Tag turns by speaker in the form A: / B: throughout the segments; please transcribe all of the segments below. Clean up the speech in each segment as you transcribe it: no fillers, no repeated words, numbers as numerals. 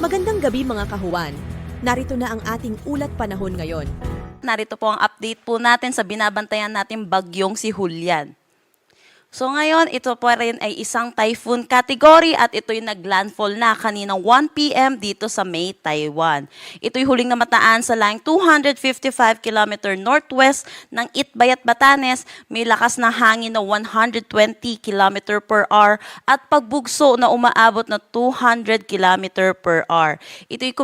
A: Magandang gabi mga kahuwan. Narito na ang ating ulat panahon ngayon.
B: Narito po ang update po natin sa binabantayan nating bagyong si Julian. So ngayon, ito pa rin ay isang typhoon category at ito'y naglandfall na kaninang 1 p.m. dito sa May, Taiwan. Ito'y huling namataan sa laing 255 km northwest ng Itbayat, Batanes. May lakas na hangin na 120 km per hour at pagbugso na umaabot na 200 km per hour. Ito'y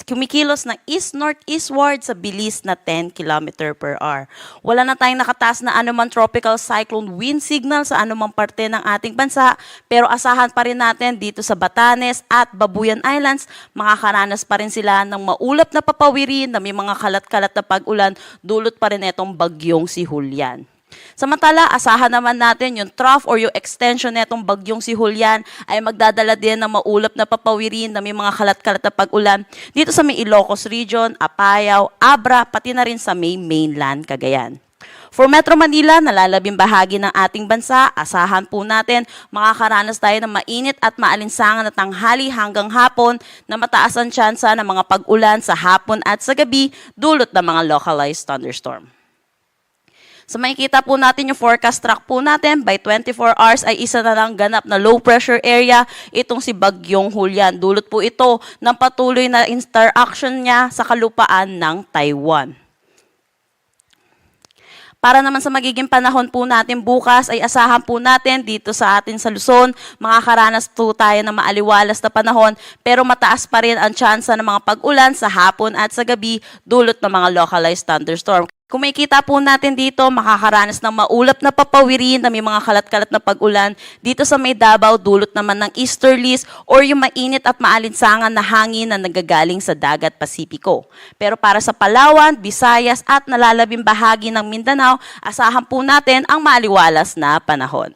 B: kumikilos ng east-northeastward sa bilis na 10 km per hour. Wala na tayong nakataas na anumang tropical cyclone wind signal sa anumang parte ng ating bansa, pero asahan pa rin natin dito sa Batanes at Babuyan Islands, makakaranas pa rin sila ng maulap na papawirin na may mga kalat-kalat na pag-ulan, dulot pa rin itong bagyong si Julian. Samantala, asahan naman natin yung trough or yung extension netong bagyong si Julian ay magdadala din ng maulap na papawirin na may mga kalat-kalat na pag-ulan dito sa may Ilocos Region, Apayao, Abra, pati na rin sa may mainland Cagayan. For Metro Manila, nalalabing bahagi ng ating bansa, asahan po natin makakaranas tayo ng mainit at maalinsangan na tanghali hanggang hapon na mataas ang tsansa ng mga pag-ulan sa hapon at sa gabi dulot ng mga localized thunderstorm. So makikita po natin yung forecast track po natin, by 24 hours ay isa na lang ganap na low pressure area, itong si Bagyong Julian. Dulot po ito ng patuloy na interaction niya sa kalupaan ng Taiwan. Para naman sa magiging panahon po natin bukas ay asahan po natin dito sa atin sa Luzon, makakaranas po tayo ng maaliwalas na panahon pero mataas pa rin ang tsansa ng mga pag-ulan sa hapon at sa gabi dulot ng mga localized thunderstorm. Kung makikita po natin dito, makakaranas ng maulap na papawirin na may mga kalat-kalat na pag-ulan dito sa may Davao, dulot naman ng easterlies or yung mainit at maalinsangan na hangin na nagagaling sa dagat Pasipiko. Pero para sa Palawan, Visayas at nalalabing bahagi ng Mindanao, asahan po natin ang maaliwalas na panahon.